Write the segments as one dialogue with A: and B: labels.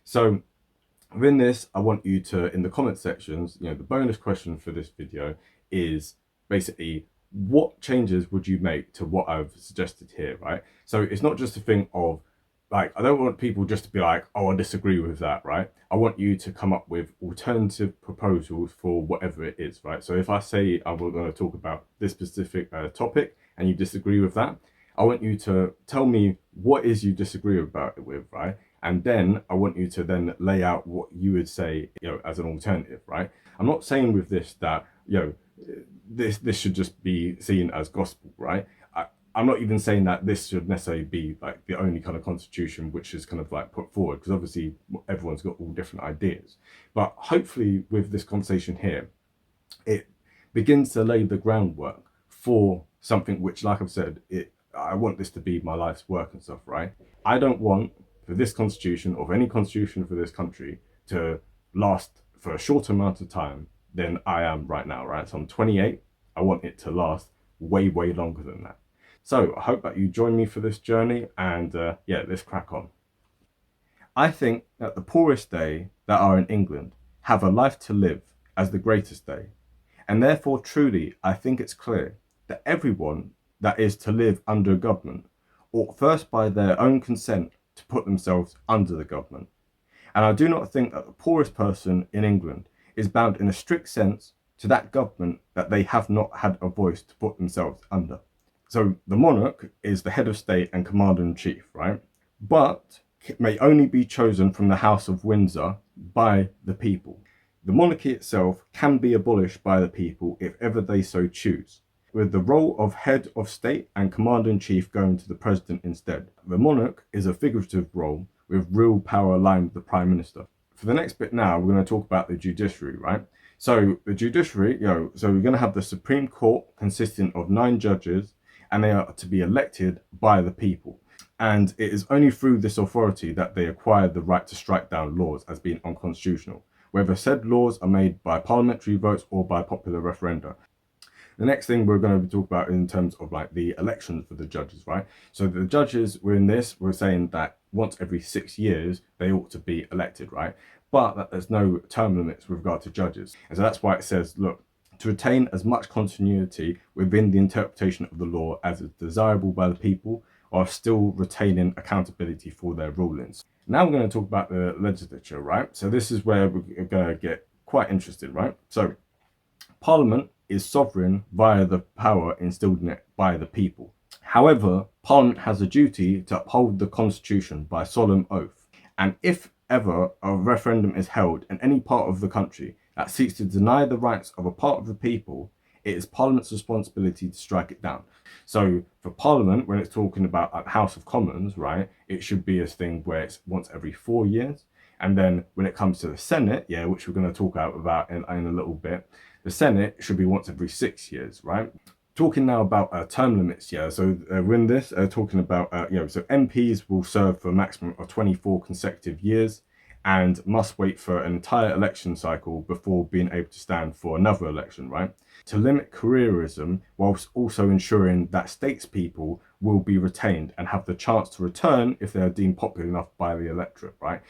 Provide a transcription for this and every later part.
A: So within this, I want you to, in the comment sections, the bonus question for this video is basically, what changes would you make to what I've suggested here, right? So it's not just a thing of like, I don't want people just to be like, oh, I disagree with that, right? I want you to come up with alternative proposals for whatever it is, right? So if I say I'm going to talk about this specific topic and you disagree with that, I want you to tell me what is you disagree about it with, right? And then I want you to then lay out what you would say, as an alternative, right? I'm not saying with this that, this should just be seen as gospel, right? I'm not even saying that this should necessarily be like the only kind of constitution which is kind of like put forward, because obviously everyone's got all different ideas. But hopefully with this conversation here, it begins to lay the groundwork for something which, like I've said, I want this to be my life's work and stuff, right? I don't want for this constitution or for any constitution for this country to last for a shorter amount of time than I am right now, right? So I'm 28. I want it to last way, way longer than that. So I hope that you join me for this journey, and yeah, let's crack on. I think that the poorest day that are in England have a life to live as the greatest day. And therefore, truly, I think it's clear that everyone that is to live under government ought first by their own consent to put themselves under the government. And I do not think that the poorest person in England is bound in a strict sense to that government that they have not had a voice to put themselves under. So the monarch is the head of state and commander-in-chief, right? But it may only be chosen from the House of Windsor by the people. The monarchy itself can be abolished by the people if ever they so choose, with the role of head of state and commander-in-chief going to the president instead. The monarch is a figurative role with real power aligned with the prime minister. For the next bit now, we're going to talk about the judiciary, right? So the judiciary, so we're going to have the Supreme Court consisting of 9 judges, and they are to be elected by the people. And it is only through this authority that they acquire the right to strike down laws as being unconstitutional, whether said laws are made by parliamentary votes or by popular referenda. The next thing we're going to talk about in terms of like the elections for the judges, right? So the judges, we're saying that once every 6 years, they ought to be elected, right? But that there's no term limits with regard to judges. And so that's why it says, look, to retain as much continuity within the interpretation of the law as is desirable by the people, while still retaining accountability for their rulings. Now we're going to talk about the legislature, right? So this is where we're going to get quite interested, right? So Parliament is sovereign via the power instilled in it by the people. However, Parliament has a duty to uphold the Constitution by solemn oath. And if ever a referendum is held in any part of the country that seeks to deny the rights of a part of the people, it is Parliament's responsibility to strike it down. So for Parliament, when it's talking about House of Commons, right, it should be a thing where it's once every 4 years. And then when it comes to the Senate, which we're going to talk about in a little bit, the Senate should be once every 6 years, right? Talking now about term limits, so when this talking about, so MPs will serve for a maximum of 24 consecutive years and must wait for an entire election cycle before being able to stand for another election, right? To limit careerism whilst also ensuring that statespeople will be retained and have the chance to return if they are deemed popular enough by the electorate, right?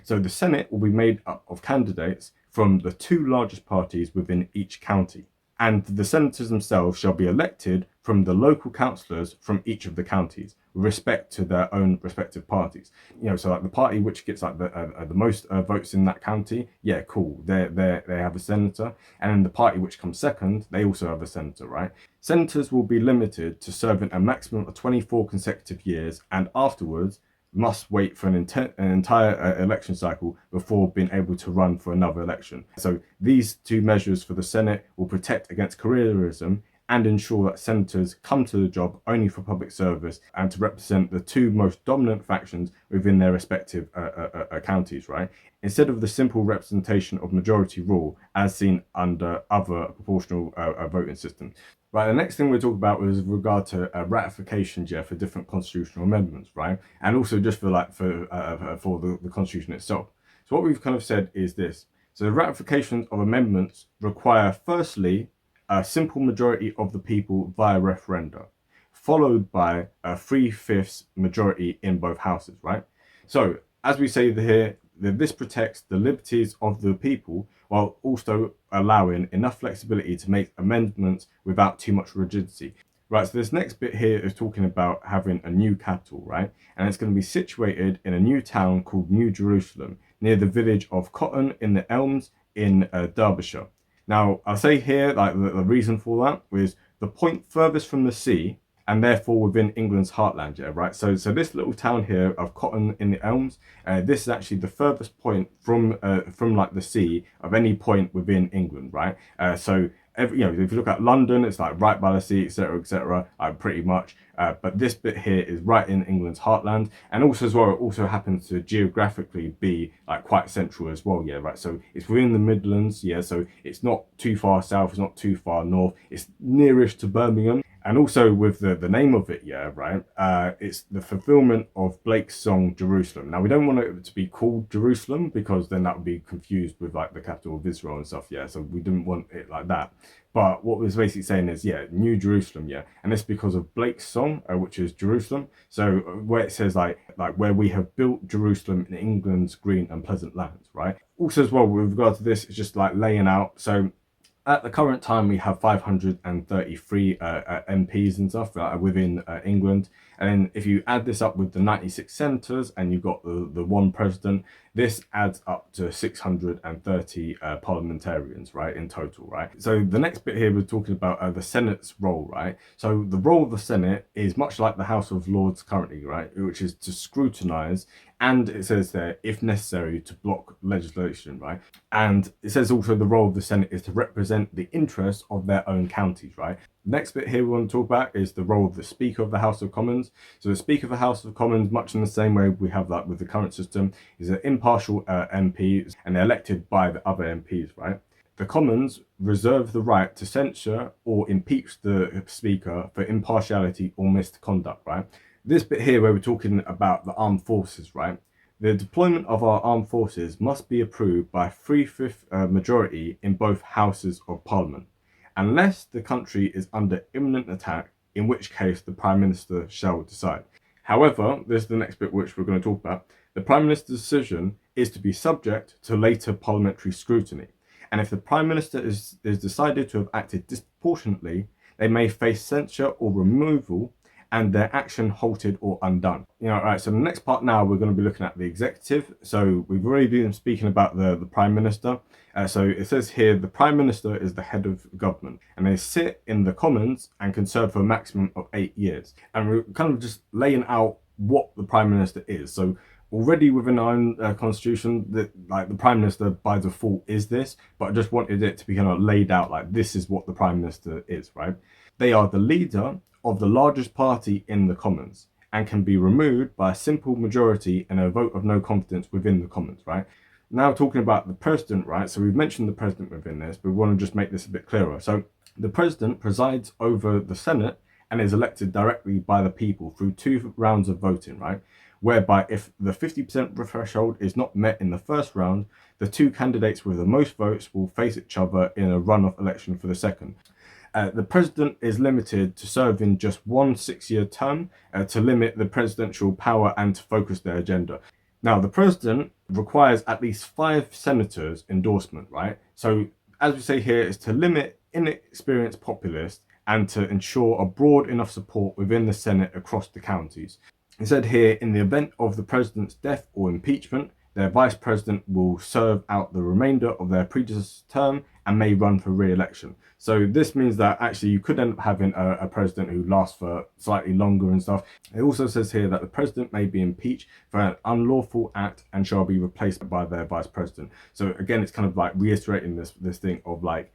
A: So the Senate will be made up of candidates from the 2 largest parties within each county. And the senators themselves shall be elected from the local councillors from each of the counties with respect to their own respective parties. So like the party which gets like the most votes in that county, cool, they have a senator. And then the party which comes second, they also have a senator, right? Senators will be limited to serving a maximum of 24 consecutive years, and afterwards must wait for an entire election cycle before being able to run for another election. So these 2 measures for the Senate will protect against careerism and ensure that senators come to the job only for public service and to represent the 2 most dominant factions within their respective counties, right? Instead of the simple representation of majority rule as seen under other proportional voting systems. Right, the next thing we'll talk about was with regard to ratification, for different constitutional amendments, right? And also just for the Constitution itself. So what we've kind of said is this. So the ratification of amendments require, firstly, a simple majority of the people via referenda, followed by a 3/5 majority in both houses, right? So as we say here, this protects the liberties of the people while also allowing enough flexibility to make amendments without too much rigidity. Right, so this next bit here is talking about having a new capital, right? And it's going to be situated in a new town called New Jerusalem, near the village of Cotton in the Elms in Derbyshire. Now, I'll say here, like the reason for that was the point furthest from the sea, and therefore within England's heartland, yeah, right? So this little town here of Cotton in the Elms, this is actually the furthest point from like the sea of any point within England, right? If you look at London, it's like right by the sea, etc., pretty much. But this bit here is right in England's heartland, and also as well, it also happens to geographically be like quite central as well, yeah, right. So it's within the Midlands, yeah. So it's not too far south, it's not too far north, it's nearish to Birmingham. And also with the name of it, yeah, right, it's the fulfillment of Blake's song Jerusalem. Now, we don't want it to be called Jerusalem because then that would be confused with like the capital of Israel and stuff, yeah, so we didn't want it like that. But what was basically saying is, yeah, New Jerusalem, yeah, and it's because of Blake's song, which is Jerusalem. So where it says like where we have built Jerusalem in England's green and pleasant lands, right? Also as well, with regard to this, it's just like laying out, so at the current time, we have 533 MPs and stuff within England. And then if you add this up with the 96 senators and you've got the one president, this adds up to 630 parliamentarians, right, in total, right? So the next bit here, we're talking about the Senate's role, right? So the role of the Senate is much like the House of Lords currently, right, which is to scrutinise, and it says there, if necessary, to block legislation, right? And it says also the role of the Senate is to represent the interests of their own counties, right? Next bit here we want to talk about is the role of the Speaker of the House of Commons. So the Speaker of the House of Commons, much in the same way we have that with the current system, is an impartial MP, and they're elected by the other MPs, right? The Commons reserve the right to censure or impeach the Speaker for impartiality or misconduct, right? This bit here where we're talking about the armed forces, right? The deployment of our armed forces must be approved by 3/5 majority in both houses of parliament, unless the country is under imminent attack, in which case the Prime Minister shall decide. However, this is the next bit which we're going to talk about. The Prime Minister's decision is to be subject to later parliamentary scrutiny. And if the Prime Minister is decided to have acted disproportionately, they may face censure or removal and their action halted or undone. Right, so the next part now, we're going to be looking at the executive. So we've already been speaking about the Prime Minister. So it says here, the Prime Minister is the head of government, and they sit in the Commons and can serve for a maximum of 8 years. And we're kind of just laying out what the Prime Minister is. So already within our own constitution, that like the Prime Minister by default is this, but I just wanted it to be kind of laid out like this is what the Prime Minister is, right? They are the leader of the largest party in the Commons and can be removed by a simple majority and a vote of no confidence within the Commons, right? Now talking about the president, right? So we've mentioned the president within this, but we want to just make this a bit clearer. So the president presides over the Senate and is elected directly by the people through 2 rounds of voting, right? Whereby if the 50% threshold is not met in the first round, the 2 candidates with the most votes will face each other in a runoff election for the second. The president is limited to serving just 1 6-year term to limit the presidential power and to focus their agenda. Now, the president requires at least 5 senators' endorsement, right? So, as we say here, is to limit inexperienced populists and to ensure a broad enough support within the Senate across the counties. It said here, in the event of the president's death or impeachment, their vice president will serve out the remainder of their predecessor's term and may run for re-election. So this means that actually you could end up having a president who lasts for slightly longer and stuff. It also says here that the president may be impeached for an unlawful act and shall be replaced by their vice president. So again, it's kind of like reiterating this thing of like,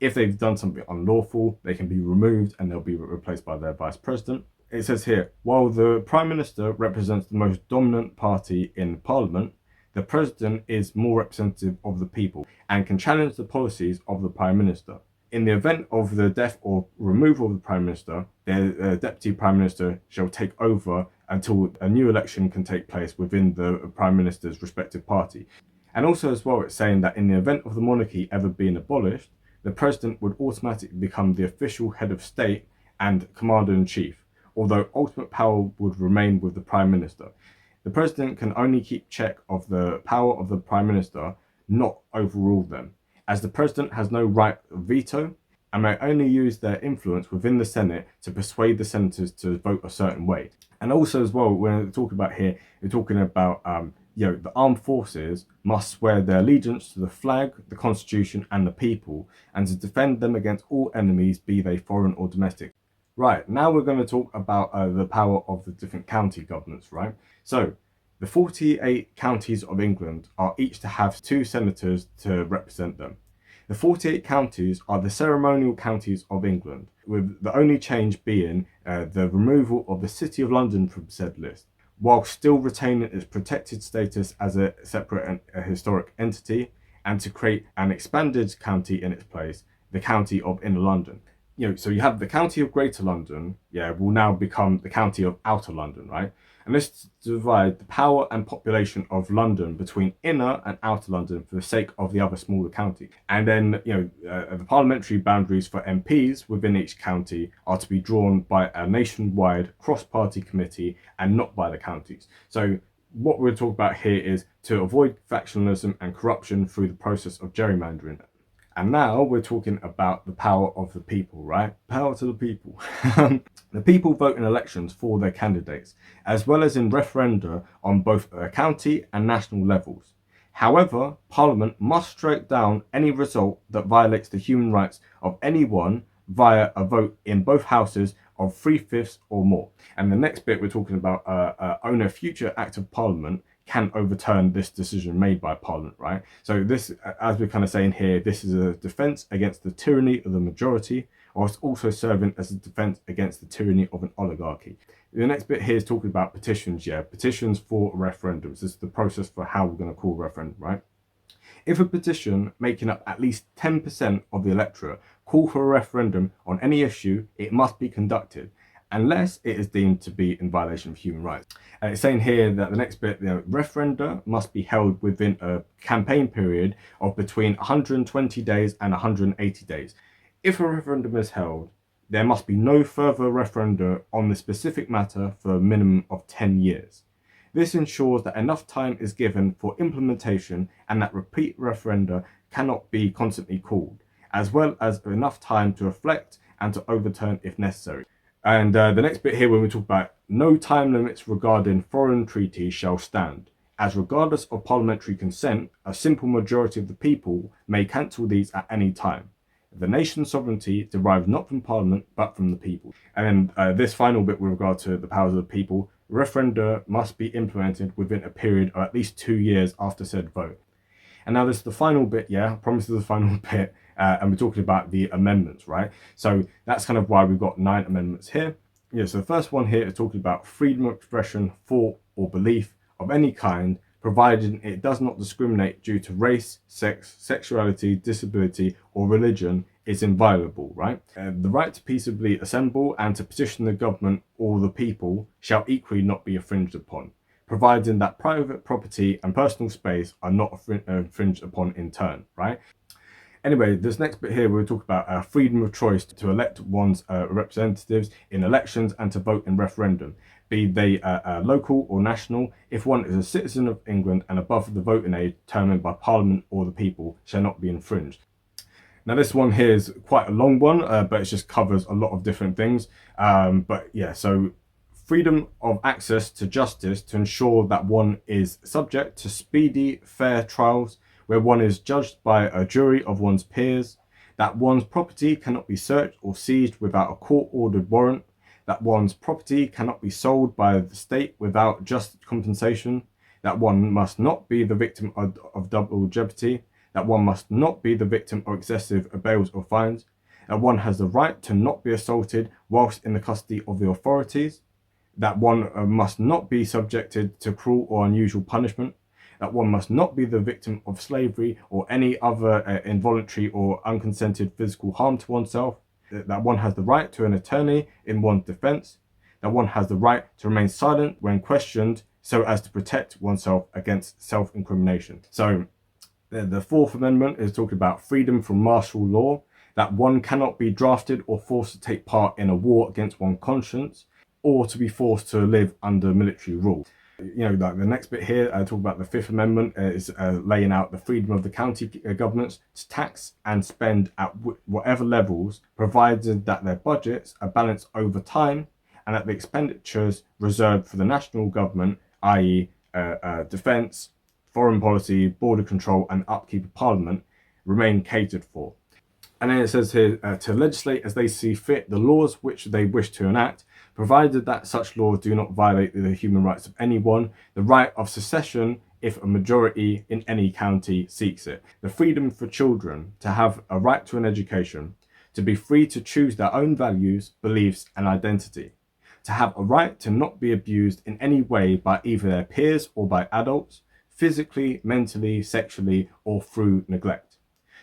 A: if they've done something unlawful, they can be removed and they'll be replaced by their vice president. It says here, while the Prime Minister represents the most dominant party in Parliament, the President is more representative of the people and can challenge the policies of the Prime Minister. In the event of the death or removal of the Prime Minister, the Deputy Prime Minister shall take over until a new election can take place within the Prime Minister's respective party. And also as well, it's saying that in the event of the monarchy ever being abolished, the President would automatically become the official head of state and Commander-in-Chief, although ultimate power would remain with the Prime Minister. The president can only keep check of the power of the prime minister, not overrule them, as the president has no right of veto and may only use their influence within the Senate to persuade the senators to vote a certain way. And also as well, when we're talking about here, we're talking about the armed forces must swear their allegiance to the flag, the constitution and the people, and to defend them against all enemies, be they foreign or domestic. Right, now we're going to talk about the power of the different county governments, right? So the 48 counties of England are each to have 2 senators to represent them. The 48 counties are the ceremonial counties of England, with the only change being the removal of the City of London from said list, while still retaining its protected status as a separate and a historic entity, and to create an expanded county in its place, the County of Inner London. So you have the County of Greater London, will now become the County of Outer London, right? And this divide the power and population of London between inner and outer London for the sake of the other smaller county. And then, the parliamentary boundaries for MPs within each county are to be drawn by a nationwide cross-party committee and not by the counties. So what we're talking about here is to avoid factionalism and corruption through the process of gerrymandering. And now we're talking about the power of the people, right? Power to the people. The people vote in elections for their candidates, as well as in referenda on both county and national levels. However, Parliament must strike down any result that violates the human rights of anyone via a vote in both houses of 3/5 or more. And the next bit we're talking about only a future act of Parliament can overturn this decision made by Parliament, right? So this, as we're kind of saying here, this is a defence against the tyranny of the majority, whilst also serving as a defence against the tyranny of an oligarchy. The next bit here is talking about petitions, petitions for referendums. This is the process for how we're going to call a referendum, right? If a petition making up at least 10% of the electorate call for a referendum on any issue, it must be conducted, unless it is deemed to be in violation of human rights. And it's saying here that the next bit, referenda must be held within a campaign period of between 120 days and 180 days. If a referendum is held, there must be no further referenda on the specific matter for a minimum of 10 years. This ensures that enough time is given for implementation and that repeat referenda cannot be constantly called, as well as enough time to reflect and to overturn if necessary. And the next bit here, when we talk about no time limits regarding foreign treaties shall stand, as regardless of parliamentary consent, a simple majority of the people may cancel these at any time. The nation's sovereignty derives not from Parliament, but from the people. And then this final bit with regard to the powers of the people, referenda must be implemented within a period of at least 2 years after said vote. And now this is the final bit, I promise this is the final bit, and we're talking about the amendments, right? So that's kind of why we've got 9 amendments here. So the first one here is talking about freedom of expression, thought or belief of any kind, provided it does not discriminate due to race, sex, sexuality, disability or religion is inviolable, right? The right to peaceably assemble and to petition the government or the people shall equally not be infringed upon, providing that private property and personal space are not infringed upon in turn, right? Anyway, this next bit here, we'll talk about freedom of choice to elect one's representatives in elections and to vote in referendum, be they local or national. If one is a citizen of England and above the voting age determined by Parliament or the people, shall not be infringed. Now this one here is quite a long one, but it just covers a lot of different things. So freedom of access to justice to ensure that one is subject to speedy, fair trials, where one is judged by a jury of one's peers, that one's property cannot be searched or seized without a court-ordered warrant, that one's property cannot be sold by the state without just compensation, that one must not be the victim of double jeopardy, that one must not be the victim of excessive bails or fines, that one has the right to not be assaulted whilst in the custody of the authorities, that one must not be subjected to cruel or unusual punishment, that one must not be the victim of slavery or any other involuntary or unconsented physical harm to oneself, that one has the right to an attorney in one's defense, that one has the right to remain silent when questioned so as to protect oneself against self-incrimination. So the Fourth Amendment is talking about freedom from martial law, that one cannot be drafted or forced to take part in a war against one's conscience, or to be forced to live under military rule. Like the next bit here, I talk about the Fifth Amendment is laying out the freedom of the county governments to tax and spend at whatever levels, provided that their budgets are balanced over time and that the expenditures reserved for the national government, i.e. defence, foreign policy, border control and upkeep of parliament, remain catered for. And then it says here, to legislate as they see fit the laws which they wish to enact, provided that such laws do not violate the human rights of anyone, the right of secession if a majority in any county seeks it, the freedom for children to have a right to an education, to be free to choose their own values, beliefs and identity, to have a right to not be abused in any way by either their peers or by adults, physically, mentally, sexually or through neglect,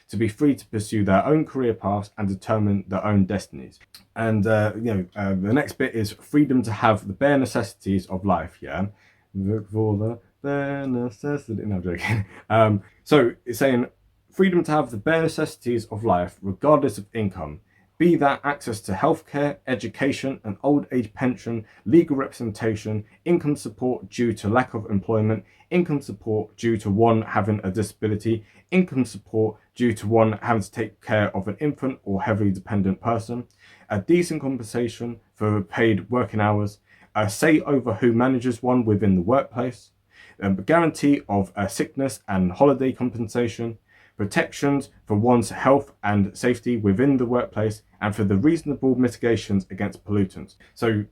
A: to be free to pursue their own career paths and determine their own destinies. And the next bit is freedom to have the bare necessities of life. Yeah, look for the bare necessities. No, I'm joking. So it's saying freedom to have the bare necessities of life, regardless of income, be that access to healthcare, education, an old age pension, legal representation, income support due to lack of employment, income support due to one having a disability, income support due to one having to take care of an infant or heavily dependent person, a decent compensation for paid working hours, a say over who manages one within the workplace, a guarantee of sickness and holiday compensation, protections for one's health and safety within the workplace, and for the reasonable mitigations against pollutants. So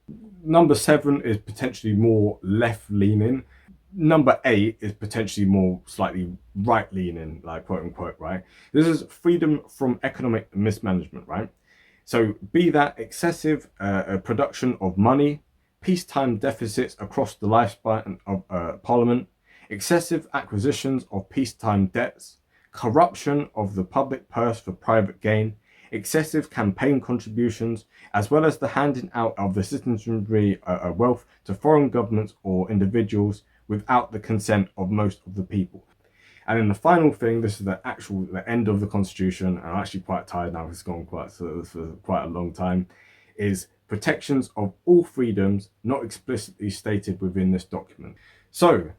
A: number 7 is potentially more left leaning. Number 8 is potentially more slightly right leaning, like quote unquote, right? This is freedom from economic mismanagement, right? So be that excessive production of money, peacetime deficits across the lifespan of Parliament, excessive acquisitions of peacetime debts, corruption of the public purse for private gain, excessive campaign contributions, as well as the handing out of the citizenry wealth to foreign governments or individuals without the consent of most of the people. And then the final thing, this is the end of the Constitution, and I'm actually quite tired now, it's gone for quite a long time, is protections of all freedoms not explicitly stated within this document. So,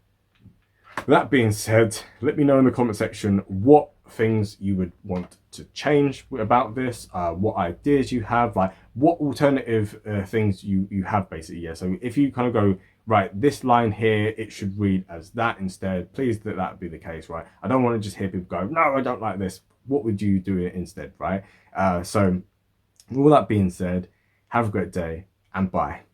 A: that being said, let me know in the comment section what things you would want to change about this, what ideas you have, like what alternative things you have basically. Yeah, so if you kind of go, right, this line here, it should read as that instead, please let that be the case, right? I don't want to just hear people go, no, I don't like this. What would you do instead, right? So with all that being said, have a great day and bye.